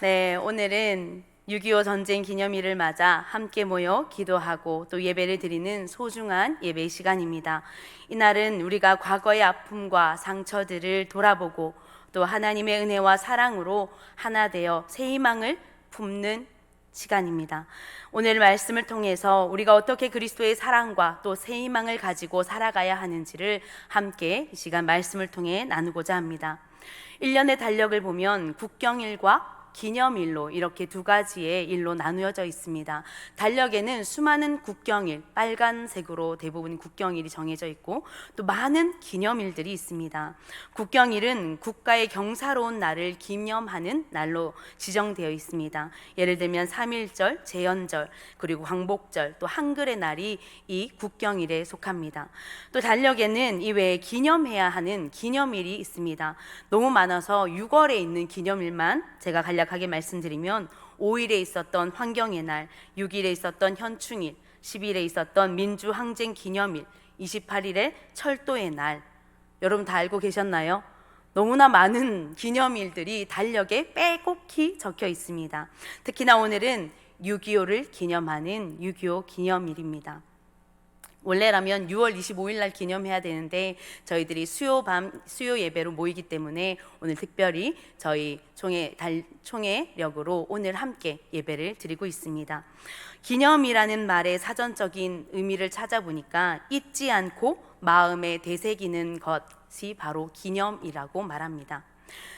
네, 오늘은 6.25 전쟁 기념일을 맞아 함께 모여 기도하고 또 예배를 드리는 소중한 예배 시간입니다. 이날은 우리가 과거의 아픔과 상처들을 돌아보고 또 하나님의 은혜와 사랑으로 하나 되어 새 희망을 품는 시간입니다. 오늘 말씀을 통해서 우리가 어떻게 그리스도의 사랑과 또 새 희망을 가지고 살아가야 하는지를 함께 이 시간 말씀을 통해 나누고자 합니다. 1년의 달력을 보면 국경일과 기념일로 이렇게 두 가지의 일로 나누어져 있습니다. 달력에는 수많은 국경일, 빨간색으로 대부분 국경일이 정해져 있고 또 많은 기념일들이 있습니다. 국경일은 국가의 경사로운 날을 기념하는 날로 지정되어 있습니다. 예를 들면 3.1절, 제헌절, 그리고 광복절, 또 한글의 날이 이 국경일에 속합니다. 또 달력에는 이외에 기념해야 하는 기념일이 있습니다. 너무 많아서 6월에 있는 기념일만 제가 간략하게 말씀드리면 5일에 있었던 환경의 날, 6일에 있었던 현충일, 10일에 있었던 민주항쟁 기념일, 28일에 철도의 날. 여러분 다 알고 계셨나요? 너무나 많은 기념일들이 달력에 빼곡히 적혀 있습니다. 특히나 오늘은 6.25를 기념하는 6.25 기념일입니다. 원래라면 6월 25일 날 기념해야 되는데 저희들이 수요 예배로 모이기 때문에 오늘 특별히 저희 총회력으로 오늘 함께 예배를 드리고 있습니다. 기념이라는 말의 사전적인 의미를 찾아보니까 잊지 않고 마음에 되새기는 것이 바로 기념이라고 말합니다.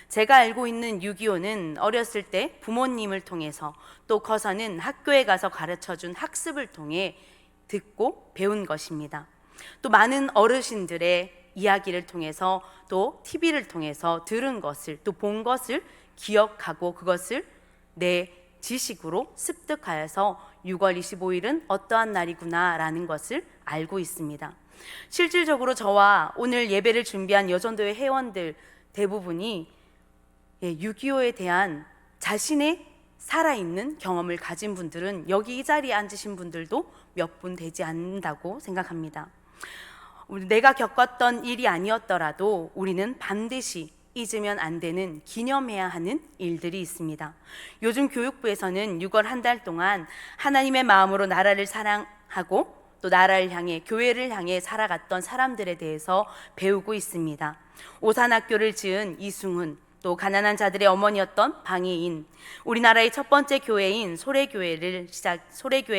제가 알고 있는 6.25는 어렸을 때 부모님을 통해서 또 커서는 학교에 가서 가르쳐준 학습을 통해 듣고 배운 것입니다. 또 많은 어르신들의 이야기를 통해서 또 TV를 통해서 들은 것을 또 본 것을 기억하고 그것을 내 지식으로 습득하여서 6월 25일은 어떠한 날이구나 라는 것을 알고 있습니다. 실질적으로 저와 오늘 예배를 준비한 여전도회 회원들 대부분이 6.25에 대한 자신의 살아있는 경험을 가진 분들은 여기 이 자리에 앉으신 분들도 몇 분 되지 않는다고 생각합니다. 내가 겪었던 일이 아니었더라도 우리는 반드시 잊으면 안 되는 기념해야 하는 일들이 있습니다. 요즘 교육부에서는 6월 한 달 동안 하나님의 마음으로 나라를 사랑하고 또 나라를 향해 교회를 향해 살아갔던 사람들에 대해서 배우고 있습니다. 오산학교를 지은 이승훈, 또 가난한 자들의 어머니였던 방혜인, 우리나라의 첫 번째 교회인 소래교회의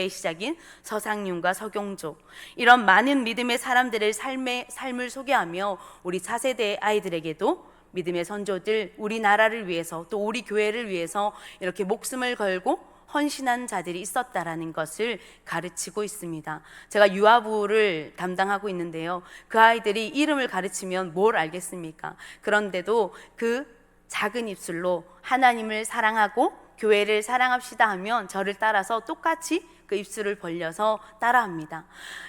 시작인 서상윤과 서경조, 이런 많은 믿음의 사람들의 삶을 소개하며 우리 4세대 아이들에게도 믿음의 선조들, 우리나라를 위해서 또 우리 교회를 위해서 이렇게 목숨을 걸고 헌신한 자들이 있었다라는 것을 가르치고 있습니다. 제가 유아부를 담당하고 있는데요, 그 아이들이 이름을 가르치면 뭘 알겠습니까? 그런데도 그 작은 입술로 하나님을 사랑하고 교회를 사랑합시다 하면 저를 따라서 똑같이 그 입술을 벌려서 따라합니다.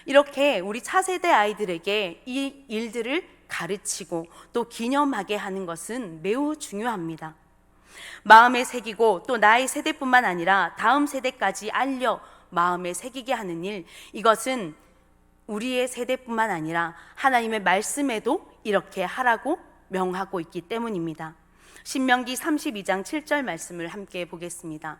이렇게 우리 차세대 아이들에게 이 일들을 가르치고 또 기념하게 하는 것은 매우 중요합니다. 마음에 새기고 또 나의 세대뿐만 아니라 다음 세대까지 알려 마음에 새기게 하는 일, 이것은 우리의 세대뿐만 아니라 하나님의 말씀에도 이렇게 하라고 명하고 있기 때문입니다. 신명기 32장 7절 말씀을 함께 보겠습니다.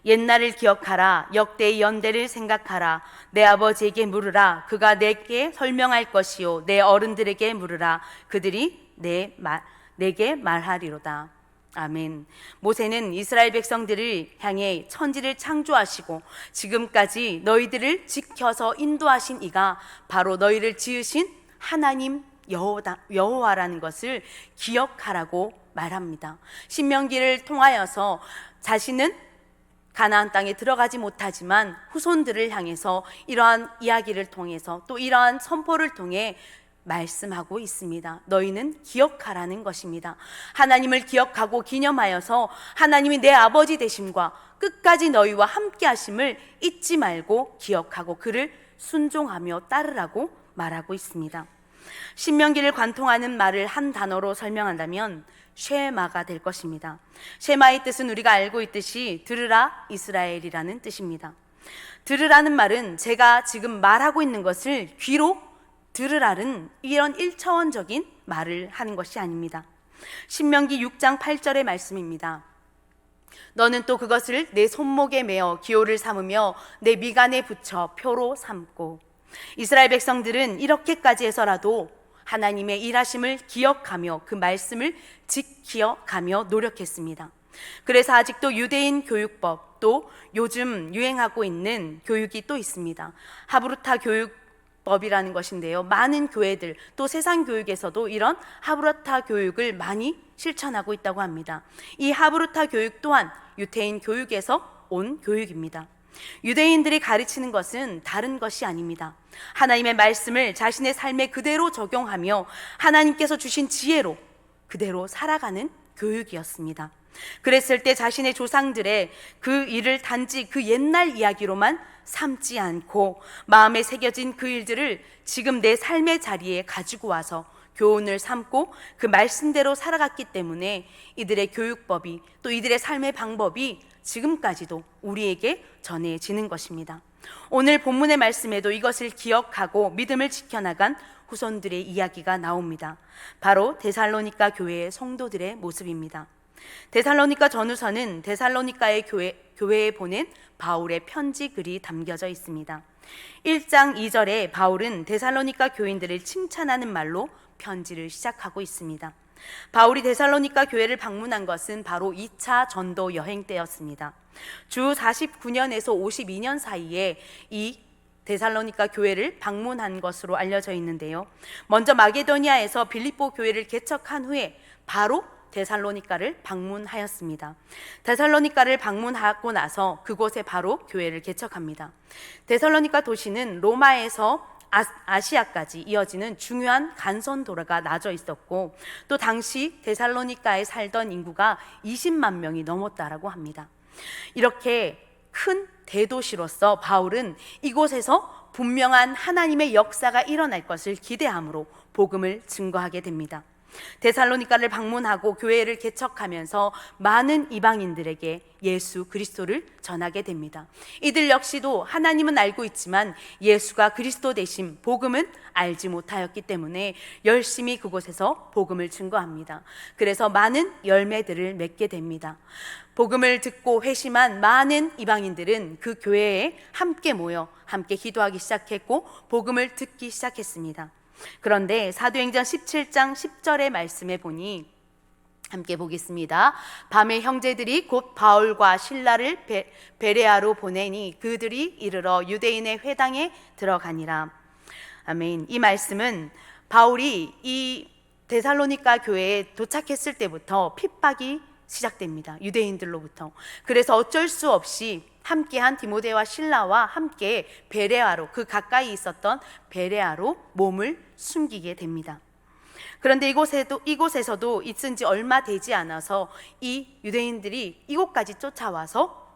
옛날을 기억하라. 역대의 연대를 생각하라. 내 아버지에게 물으라. 그가 내게 설명할 것이요 내 어른들에게 물으라. 그들이 내게 말하리로다. 아멘. 모세는 이스라엘 백성들을 향해 천지를 창조하시고 지금까지 너희들을 지켜서 인도하신 이가 바로 너희를 지으신 하나님 여호와라는 것을 기억하라고 말합니다. 신명기를 통하여서 자신은 가나안 땅에 들어가지 못하지만 후손들을 향해서 이러한 이야기를 통해서 또 이러한 선포를 통해 말씀하고 있습니다. 너희는 기억하라는 것입니다. 하나님을 기억하고 기념하여서 하나님이 내 아버지 되심과 끝까지 너희와 함께 하심을 잊지 말고 기억하고 그를 순종하며 따르라고 말하고 있습니다. 신명기를 관통하는 말을 한 단어로 설명한다면 쉐마가 될 것입니다. 쉐마의 뜻은 우리가 알고 있듯이 들으라 이스라엘이라는 뜻입니다. 들으라는 말은 제가 지금 말하고 있는 것을 귀로 들으라는 이런 1차원적인 말을 하는 것이 아닙니다. 신명기 6장 8절의 말씀입니다. 너는 또 그것을 내 손목에 메어 기호를 삼으며 내 미간에 붙여 표로 삼고. 이스라엘 백성들은 이렇게까지 해서라도 하나님의 일하심을 기억하며 그 말씀을 지켜가며 노력했습니다. 그래서 아직도 유대인 교육법, 또 요즘 유행하고 있는 교육이 또 있습니다. 하브루타 교육법이라는 것인데요, 많은 교회들 또 세상 교육에서도 이런 하브루타 교육을 많이 실천하고 있다고 합니다. 이 하브루타 교육 또한 유대인 교육에서 온 교육입니다. 유대인들이 가르치는 것은 다른 것이 아닙니다. 하나님의 말씀을 자신의 삶에 그대로 적용하며 하나님께서 주신 지혜로 그대로 살아가는 교육이었습니다. 그랬을 때 자신의 조상들의 그 일을 단지 그 옛날 이야기로만 삼지 않고 마음에 새겨진 그 일들을 지금 내 삶의 자리에 가지고 와서 교훈을 삼고 그 말씀대로 살아갔기 때문에 이들의 교육법이, 또 이들의 삶의 방법이 지금까지도 우리에게 전해지는 것입니다. 오늘 본문의 말씀에도 이것을 기억하고 믿음을 지켜나간 후손들의 이야기가 나옵니다. 바로 데살로니가 교회의 성도들의 모습입니다. 데살로니가 전후서는 데살로니가의 교회에 보낸 바울의 편지 글이 담겨져 있습니다. 1장 2절에 바울은 데살로니가 교인들을 칭찬하는 말로 편지를 시작하고 있습니다. 바울이 데살로니가 교회를 방문한 것은 바로 2차 전도 여행 때였습니다. 주 49년에서 52년 사이에 이 데살로니가 교회를 방문한 것으로 알려져 있는데요, 먼저 마게도니아에서 빌립보 교회를 개척한 후에 바로 데살로니가를 방문하였습니다. 데살로니가를 방문하고 나서 그곳에 바로 교회를 개척합니다. 데살로니가 도시는 로마에서 아시아까지 이어지는 중요한 간선도로가 나져 있었고, 또 당시 데살로니가에 살던 인구가 20만 명이 넘었다라고 합니다. 이렇게 큰 대도시로서 바울은 이곳에서 분명한 하나님의 역사가 일어날 것을 기대함으로 복음을 증거하게 됩니다. 데살로니가를 방문하고 교회를 개척하면서 많은 이방인들에게 예수 그리스도를 전하게 됩니다. 이들 역시도 하나님은 알고 있지만 예수가 그리스도 되심, 복음은 알지 못하였기 때문에 열심히 그곳에서 복음을 증거합니다. 그래서 많은 열매들을 맺게 됩니다. 복음을 듣고 회심한 많은 이방인들은 그 교회에 함께 모여 함께 기도하기 시작했고 복음을 듣기 시작했습니다. 그런데 사도행전 17장 10절의 말씀에 보니, 함께 보겠습니다. 밤에 형제들이 곧 바울과 실라를 베레아로 보내니 그들이 이르러 유대인의 회당에 들어가니라. 아멘. 이 말씀은 바울이 이 데살로니가 교회에 도착했을 때부터 핍박이 시작됩니다. 유대인들로부터. 그래서 어쩔 수 없이 함께한 디모데와 실라와 함께 베레아로, 그 가까이 있었던 베레아로 몸을 숨기게 됩니다. 그런데 이곳에서도 있은 지 얼마 되지 않아서 이 유대인들이 이곳까지 쫓아와서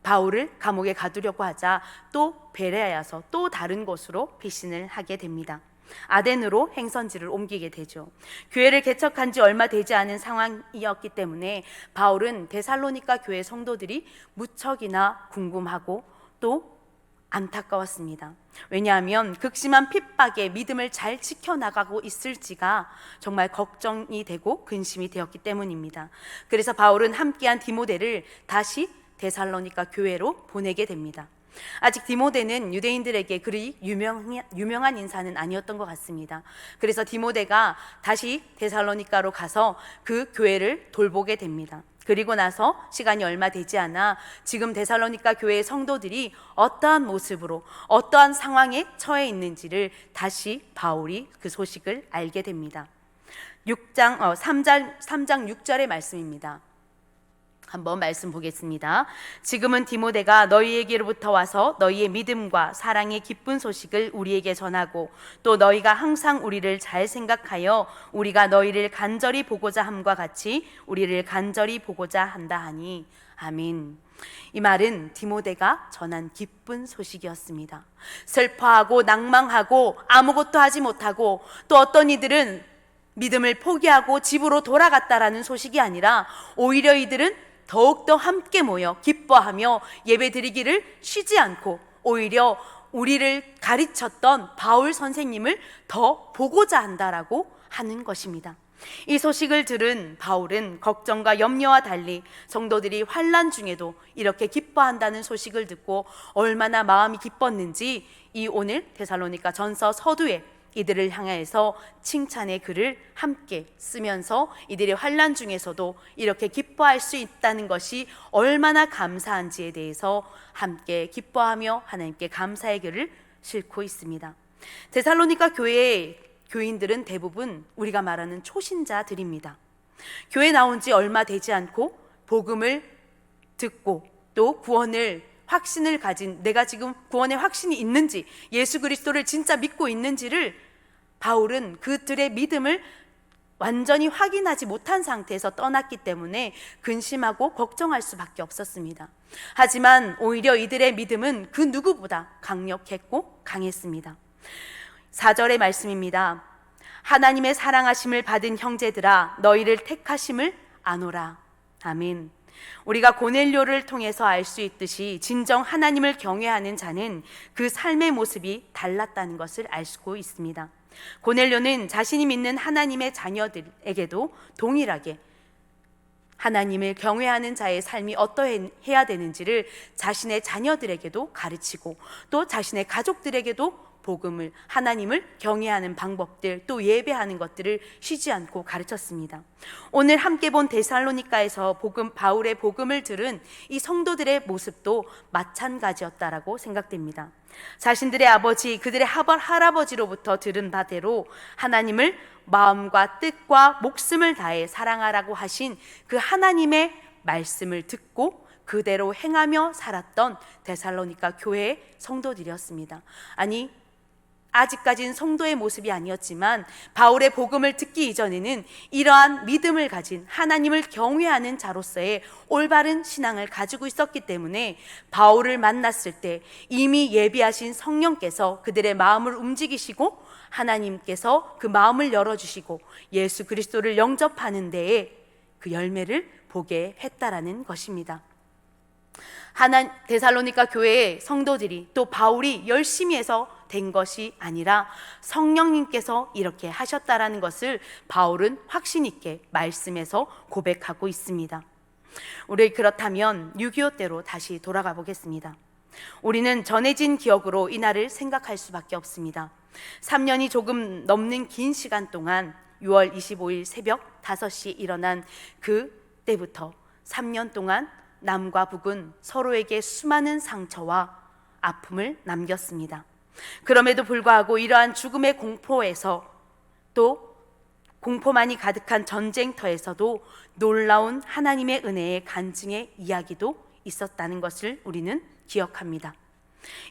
바울을 감옥에 가두려고 하자 또 베레아에서 또 다른 곳으로 피신을 하게 됩니다. 아덴으로 행선지를 옮기게 되죠. 교회를 개척한 지 얼마 되지 않은 상황이었기 때문에 바울은 데살로니가 교회 성도들이 무척이나 궁금하고 또 안타까웠습니다. 왜냐하면 극심한 핍박에 믿음을 잘 지켜나가고 있을지가 정말 걱정이 되고 근심이 되었기 때문입니다. 그래서 바울은 함께한 디모데를 다시 데살로니가 교회로 보내게 됩니다. 아직 디모데는 유대인들에게 그리 유명한 인사는 아니었던 것 같습니다. 그래서 디모데가 다시 데살로니가로 가서 그 교회를 돌보게 됩니다. 그리고 나서 시간이 얼마 되지 않아 지금 데살로니가 교회의 성도들이 어떠한 모습으로 어떠한 상황에 처해 있는지를 다시 바울이 그 소식을 알게 됩니다. 3장 6절의 말씀입니다. 한번 말씀 보겠습니다. 지금은 디모데가 너희에게로부터 와서 너희의 믿음과 사랑의 기쁜 소식을 우리에게 전하고 또 너희가 항상 우리를 잘 생각하여 우리가 너희를 간절히 보고자 함과 같이 우리를 간절히 보고자 한다 하니. 아멘. 이 말은 디모데가 전한 기쁜 소식이었습니다. 슬퍼하고 낭망하고 아무것도 하지 못하고 또 어떤 이들은 믿음을 포기하고 집으로 돌아갔다라는 소식이 아니라 오히려 이들은 더욱더 함께 모여 기뻐하며 예배드리기를 쉬지 않고 오히려 우리를 가르쳤던 바울 선생님을 더 보고자 한다라고 하는 것입니다. 이 소식을 들은 바울은 걱정과 염려와 달리 성도들이 환난 중에도 이렇게 기뻐한다는 소식을 듣고 얼마나 마음이 기뻤는지 이 오늘 데살로니가 전서 서두에 이들을 향하여서 칭찬의 글을 함께 쓰면서 이들의 환난 중에서도 이렇게 기뻐할 수 있다는 것이 얼마나 감사한지에 대해서 함께 기뻐하며 하나님께 감사의 글을 싣고 있습니다. 데살로니가 교회의 교인들은 대부분 우리가 말하는 초신자들입니다. 교회 나온 지 얼마 되지 않고 복음을 듣고 또 구원을 확신을 가진, 내가 지금 구원의 확신이 있는지, 예수 그리스도를 진짜 믿고 있는지를 바울은 그들의 믿음을 완전히 확인하지 못한 상태에서 떠났기 때문에 근심하고 걱정할 수밖에 없었습니다. 하지만 오히려 이들의 믿음은 그 누구보다 강력했고 강했습니다. 4절의 말씀입니다. 하나님의 사랑하심을 받은 형제들아, 너희를 택하심을 아노라. 아멘. 우리가 고넬료를 통해서 알 수 있듯이 진정 하나님을 경외하는 자는 그 삶의 모습이 달랐다는 것을 알 수 있습니다. 고넬료는 자신이 믿는 하나님의 자녀들에게도 동일하게 하나님을 경외하는 자의 삶이 어떠해야 되는지를 자신의 자녀들에게도 가르치고 또 자신의 가족들에게도 복음을, 하나님을 경외하는 방법들, 또 예배하는 것들을 쉬지 않고 가르쳤습니다. 오늘 함께 본 데살로니가에서 바울의 복음을 들은 이 성도들의 모습도 마찬가지였다라고 생각됩니다. 자신들의 아버지, 그들의 할아버지로부터 들은 바대로 하나님을 마음과 뜻과 목숨을 다해 사랑하라고 하신 그 하나님의 말씀을 듣고 그대로 행하며 살았던 데살로니가 교회의 성도들이었습니다. 아니, 아직까지는 성도의 모습이 아니었지만 바울의 복음을 듣기 이전에는 이러한 믿음을 가진 하나님을 경외하는 자로서의 올바른 신앙을 가지고 있었기 때문에 바울을 만났을 때 이미 예비하신 성령께서 그들의 마음을 움직이시고 하나님께서 그 마음을 열어주시고 예수 그리스도를 영접하는 데에 그 열매를 보게 했다라는 것입니다. 데살로니가 교회의 성도들이 또 바울이 열심히 해서 된 것이 아니라 성령님께서 이렇게 하셨다라는 것을 바울은 확신 있게 말씀에서 고백하고 있습니다. 우리 그렇다면 6.25 때로 다시 돌아가 보겠습니다. 우리는 전해진 기억으로 이날을 생각할 수밖에 없습니다. 3년이 조금 넘는 긴 시간 동안 6월 25일 새벽 5시 일어난 그때부터 3년 동안 남과 북은 서로에게 수많은 상처와 아픔을 남겼습니다. 그럼에도 불구하고 이러한 죽음의 공포에서 또 공포만이 가득한 전쟁터에서도 놀라운 하나님의 은혜의 간증의 이야기도 있었다는 것을 우리는 기억합니다.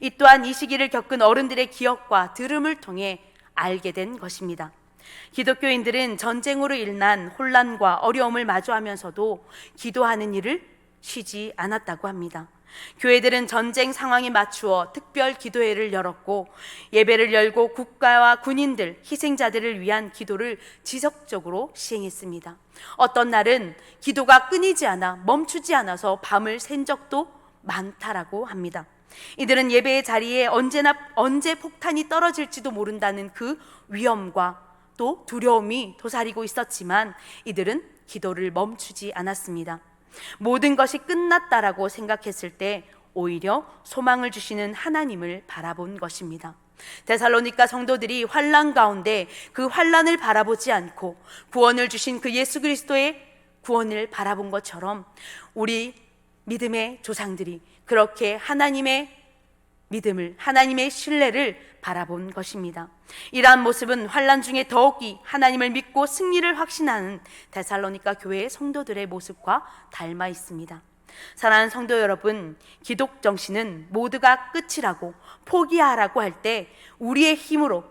이 또한 이 시기를 겪은 어른들의 기억과 들음을 통해 알게 된 것입니다. 기독교인들은 전쟁으로 일어난 혼란과 어려움을 마주하면서도 기도하는 일을 쉬지 않았다고 합니다. 교회들은 전쟁 상황에 맞추어 특별 기도회를 열었고 예배를 열고 국가와 군인들, 희생자들을 위한 기도를 지속적으로 시행했습니다. 어떤 날은 기도가 끊이지 않아 멈추지 않아서 밤을 샌 적도 많다라고 합니다. 이들은 예배의 자리에 언제 폭탄이 떨어질지도 모른다는 그 위험과 또 두려움이 도사리고 있었지만 이들은 기도를 멈추지 않았습니다. 모든 것이 끝났다라고 생각했을 때 오히려 소망을 주시는 하나님을 바라본 것입니다. 데살로니가 성도들이 환난 가운데 그 환난을 바라보지 않고 구원을 주신 그 예수 그리스도의 구원을 바라본 것처럼 우리 믿음의 조상들이 그렇게 하나님의 믿음을, 하나님의 신뢰를 바라본 것입니다. 이러한 모습은 환난 중에 더욱이 하나님을 믿고 승리를 확신하는 데살로니가 교회의 성도들의 모습과 닮아 있습니다. 사랑하는 성도 여러분, 기독 정신은 모두가 끝이라고 포기하라고 할 때 우리의 힘으로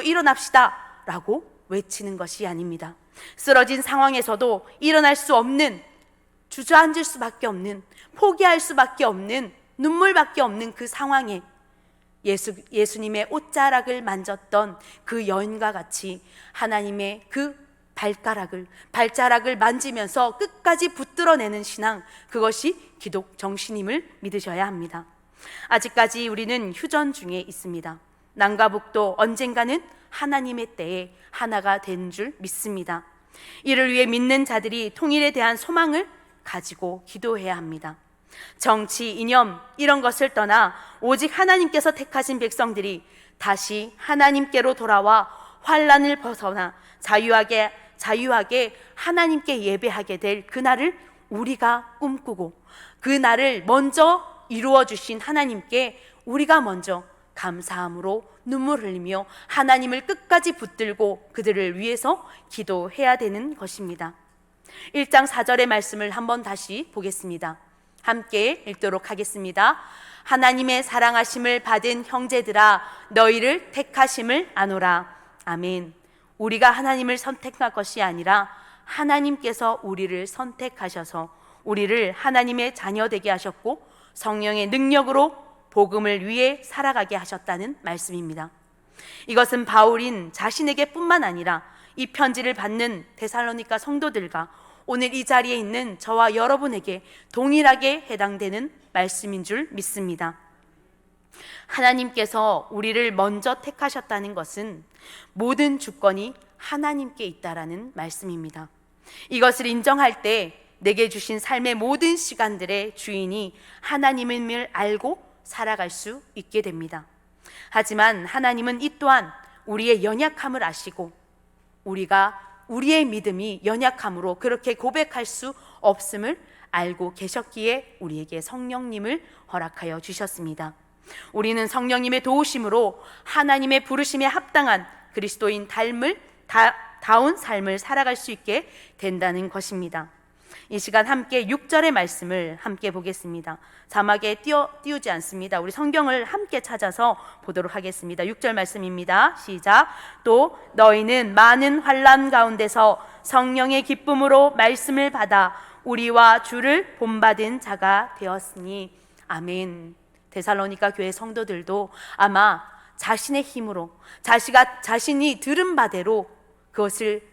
일어납시다 라고 외치는 것이 아닙니다. 쓰러진 상황에서도 일어날 수 없는, 주저앉을 수밖에 없는, 포기할 수밖에 없는, 눈물밖에 없는 그 상황에 예수님의 옷자락을 만졌던 그 여인과 같이 하나님의 그 발자락을 만지면서 끝까지 붙들어내는 신앙, 그것이 기독 정신임을 믿으셔야 합니다. 아직까지 우리는 휴전 중에 있습니다. 남과 북도 언젠가는 하나님의 때에 하나가 된 줄 믿습니다. 이를 위해 믿는 자들이 통일에 대한 소망을 가지고 기도해야 합니다. 정치, 이념 이런 것을 떠나 오직 하나님께서 택하신 백성들이 다시 하나님께로 돌아와 환난을 벗어나 자유하게 하나님께 예배하게 될 그날을 우리가 꿈꾸고, 그 날을 먼저 이루어 주신 하나님께 우리가 먼저 감사함으로 눈물 흘리며 하나님을 끝까지 붙들고 그들을 위해서 기도해야 되는 것입니다. 1장 4절의 말씀을 한번 다시 보겠습니다. 함께 읽도록 하겠습니다. 하나님의 사랑하심을 받은 형제들아, 너희를 택하심을 아노라. 아멘. 우리가 하나님을 선택한 것이 아니라 하나님께서 우리를 선택하셔서 우리를 하나님의 자녀 되게 하셨고 성령의 능력으로 복음을 위해 살아가게 하셨다는 말씀입니다. 이것은 바울인 자신에게 뿐만 아니라 이 편지를 받는 데살로니가 성도들과 오늘 이 자리에 있는 저와 여러분에게 동일하게 해당되는 말씀인 줄 믿습니다. 하나님께서 우리를 먼저 택하셨다는 것은 모든 주권이 하나님께 있다라는 말씀입니다. 이것을 인정할 때 내게 주신 삶의 모든 시간들의 주인이 하나님임을 알고 살아갈 수 있게 됩니다. 하지만 하나님은 이 또한 우리의 연약함을 아시고 우리의 믿음이 연약함으로 그렇게 고백할 수 없음을 알고 계셨기에 우리에게 성령님을 허락하여 주셨습니다. 우리는 성령님의 도우심으로 하나님의 부르심에 합당한 그리스도인 다운 삶을 살아갈 수 있게 된다는 것입니다. 이 시간 함께 6절의 말씀을 함께 보겠습니다. 자막에 띄우지 않습니다. 우리 성경을 함께 찾아서 보도록 하겠습니다. 6절 말씀입니다. 시작. 또 너희는 많은 환난 가운데서 성령의 기쁨으로 말씀을 받아 우리와 주를 본받은 자가 되었으니. 아멘. 데살로니가 교회 성도들도 아마 자신의 힘으로 자신이 들은 바대로 그것을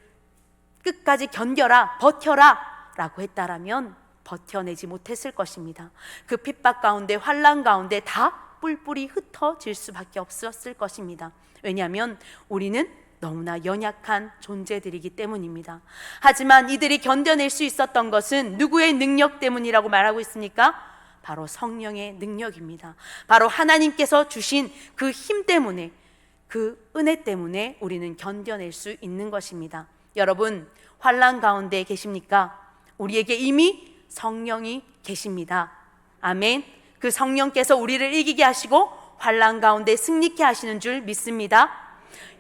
끝까지 견뎌라, 버텨라 라고 했다라면 버텨내지 못했을 것입니다. 그 핍박 가운데, 환난 가운데 다 뿔뿔이 흩어질 수밖에 없었을 것입니다. 왜냐하면 우리는 너무나 연약한 존재들이기 때문입니다. 하지만 이들이 견뎌낼 수 있었던 것은 누구의 능력 때문이라고 말하고 있습니까? 바로 성령의 능력입니다. 바로 하나님께서 주신 그 힘 때문에, 그 은혜 때문에 우리는 견뎌낼 수 있는 것입니다. 여러분, 환난 가운데 계십니까? 우리에게 이미 성령이 계십니다. 아멘. 그 성령께서 우리를 이기게 하시고 환난 가운데 승리케 하시는 줄 믿습니다.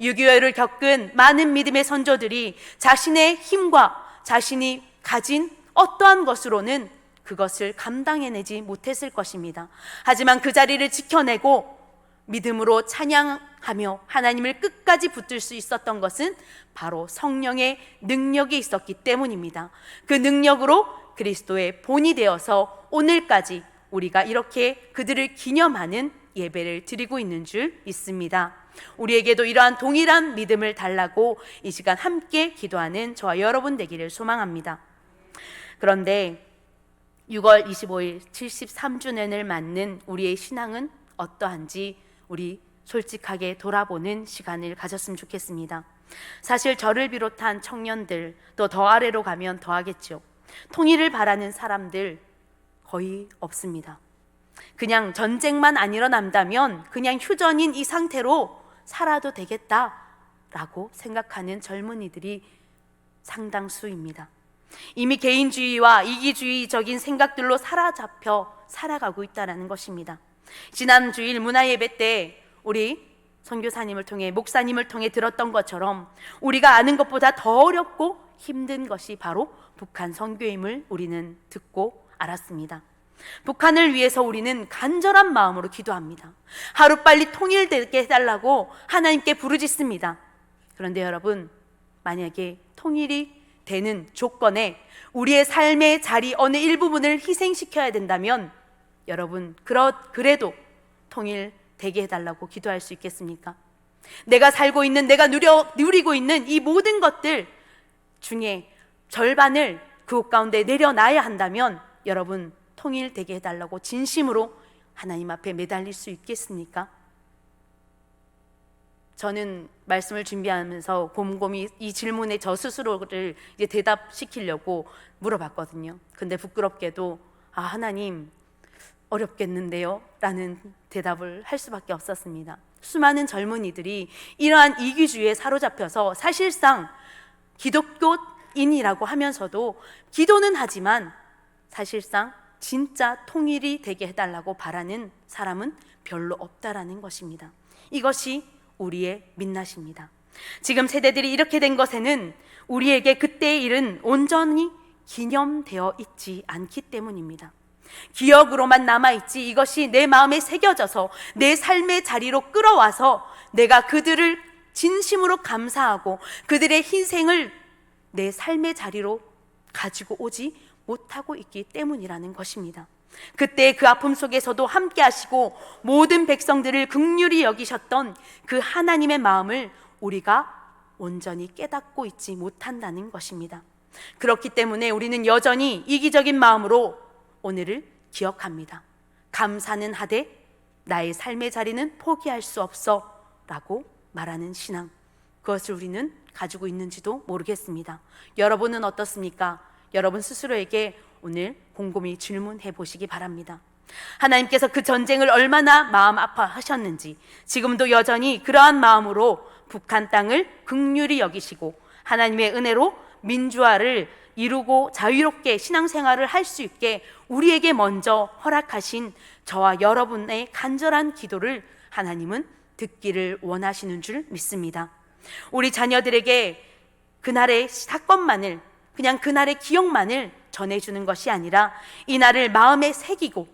6.25를 겪은 많은 믿음의 선조들이 자신의 힘과 자신이 가진 어떠한 것으로는 그것을 감당해내지 못했을 것입니다. 하지만 그 자리를 지켜내고 믿음으로 찬양하며 하나님을 끝까지 붙들 수 있었던 것은 바로 성령의 능력이 있었기 때문입니다. 그 능력으로 그리스도의 본이 되어서 오늘까지 우리가 이렇게 그들을 기념하는 예배를 드리고 있는 줄 믿습니다. 우리에게도 이러한 동일한 믿음을 달라고 이 시간 함께 기도하는 저와 여러분 되기를 소망합니다. 그런데 6월 25일 73주년을 맞는 우리의 신앙은 어떠한지 우리 솔직하게 돌아보는 시간을 가졌으면 좋겠습니다. 사실 저를 비롯한 청년들, 또 더 아래로 가면 더 하겠죠. 통일을 바라는 사람들 거의 없습니다. 그냥 전쟁만 안 일어난다면 그냥 휴전인 이 상태로 살아도 되겠다라고 생각하는 젊은이들이 상당수입니다. 이미 개인주의와 이기주의적인 생각들로 사로잡혀 살아가고 있다는 것입니다. 지난 주일 문화예배 때 우리 선교사님을 통해, 목사님을 통해 들었던 것처럼 우리가 아는 것보다 더 어렵고 힘든 것이 바로 북한 선교임을 우리는 듣고 알았습니다. 북한을 위해서 우리는 간절한 마음으로 기도합니다. 하루빨리 통일되게 해달라고 하나님께 부르짖습니다. 그런데 여러분, 만약에 통일이 되는 조건에 우리의 삶의 자리 어느 일부분을 희생시켜야 된다면 여러분, 그래도 통일되게 해달라고 기도할 수 있겠습니까? 내가 살고 있는, 내가 누리고 있는 이 모든 것들 중에 절반을 그곳 가운데 내려놔야 한다면 여러분, 통일되게 해달라고 진심으로 하나님 앞에 매달릴 수 있겠습니까? 저는 말씀을 준비하면서 곰곰이 이 질문에 저 스스로를 이제 대답시키려고 물어봤거든요. 근데 부끄럽게도 하나님 어렵겠는데요? 라는 대답을 할 수밖에 없었습니다. 수많은 젊은이들이 이러한 이기주의에 사로잡혀서 사실상 기독교인이라고 하면서도 기도는 하지만 사실상 진짜 통일이 되게 해달라고 바라는 사람은 별로 없다라는 것입니다. 이것이 우리의 민낯입니다. 지금 세대들이 이렇게 된 것에는 우리에게 그때의 일은 온전히 기념되어 있지 않기 때문입니다. 기억으로만 남아있지 이것이 내 마음에 새겨져서 내 삶의 자리로 끌어와서 내가 그들을 진심으로 감사하고 그들의 희생을 내 삶의 자리로 가지고 오지 못하고 있기 때문이라는 것입니다. 그때 그 아픔 속에서도 함께 하시고 모든 백성들을 긍휼히 여기셨던 그 하나님의 마음을 우리가 온전히 깨닫고 있지 못한다는 것입니다. 그렇기 때문에 우리는 여전히 이기적인 마음으로 오늘을 기억합니다. 감사는 하되 나의 삶의 자리는 포기할 수 없어 라고 말하는 신앙, 그것을 우리는 가지고 있는지도 모르겠습니다. 여러분은 어떻습니까? 여러분 스스로에게 오늘 곰곰이 질문해 보시기 바랍니다. 하나님께서 그 전쟁을 얼마나 마음 아파하셨는지, 지금도 여전히 그러한 마음으로 북한 땅을 긍휼히 여기시고 하나님의 은혜로 민주화를 이루고 자유롭게 신앙생활을 할 수 있게 우리에게 먼저 허락하신 저와 여러분의 간절한 기도를 하나님은 듣기를 원하시는 줄 믿습니다. 우리 자녀들에게 그날의 사건만을, 그냥 그날의 기억만을 전해주는 것이 아니라 이 날을 마음에 새기고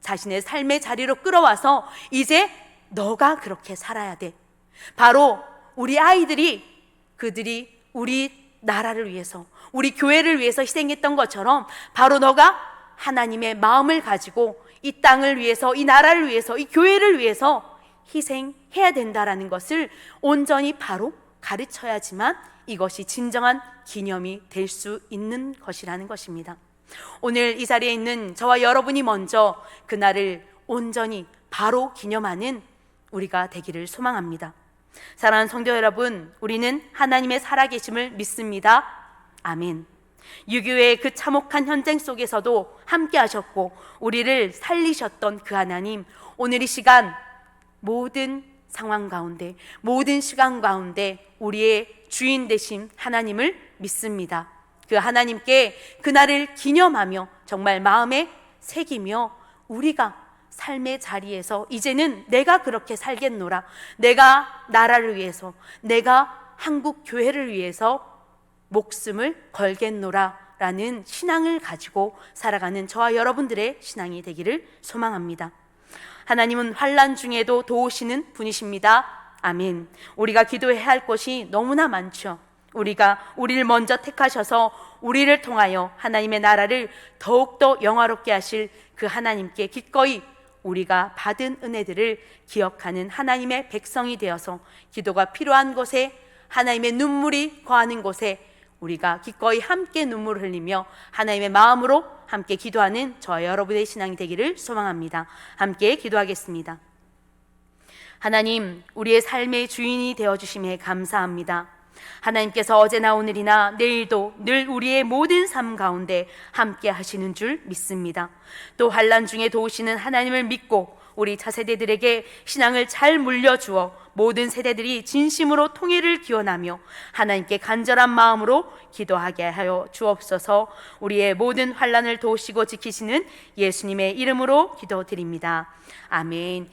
자신의 삶의 자리로 끌어와서 이제 너가 그렇게 살아야 돼. 바로 우리 아이들이 그들이 우리 나라를 위해서, 우리 교회를 위해서 희생했던 것처럼 바로 너가 하나님의 마음을 가지고 이 땅을 위해서, 이 나라를 위해서, 이 교회를 위해서 희생해야 된다라는 것을 온전히 바로 가르쳐야지만 이것이 진정한 기념이 될 수 있는 것이라는 것입니다. 오늘 이 자리에 있는 저와 여러분이 먼저 그날을 온전히 바로 기념하는 우리가 되기를 소망합니다. 사랑하는 성도 여러분, 우리는 하나님의 살아계심을 믿습니다. 아멘. 6.25의 그 참혹한 현장 속에서도 함께 하셨고 우리를 살리셨던 그 하나님, 오늘 이 시간 모든 상황 가운데, 모든 시간 가운데 우리의 주인 되신 하나님을 믿습니다. 그 하나님께 그날을 기념하며 정말 마음에 새기며 우리가 삶의 자리에서 이제는 내가 그렇게 살겠노라, 내가 나라를 위해서, 내가 한국 교회를 위해서 목숨을 걸겠노라 라는 신앙을 가지고 살아가는 저와 여러분들의 신앙이 되기를 소망합니다. 하나님은 환난 중에도 도우시는 분이십니다. 아멘. 우리가 기도해야 할 것이 너무나 많죠. 우리를 먼저 택하셔서 우리를 통하여 하나님의 나라를 더욱더 영화롭게 하실 그 하나님께 기꺼이 우리가 받은 은혜들을 기억하는 하나님의 백성이 되어서 기도가 필요한 곳에, 하나님의 눈물이 거하는 곳에 우리가 기꺼이 함께 눈물을 흘리며 하나님의 마음으로 함께 기도하는 저와 여러분의 신앙이 되기를 소망합니다. 함께 기도하겠습니다. 하나님, 우리의 삶의 주인이 되어주심에 감사합니다. 하나님께서 어제나 오늘이나 내일도 늘 우리의 모든 삶 가운데 함께 하시는 줄 믿습니다. 또 환난 중에 도우시는 하나님을 믿고 우리 차세대들에게 신앙을 잘 물려주어 모든 세대들이 진심으로 통일을 기원하며 하나님께 간절한 마음으로 기도하게 하여 주옵소서. 우리의 모든 환난을 도우시고 지키시는 예수님의 이름으로 기도드립니다. 아멘.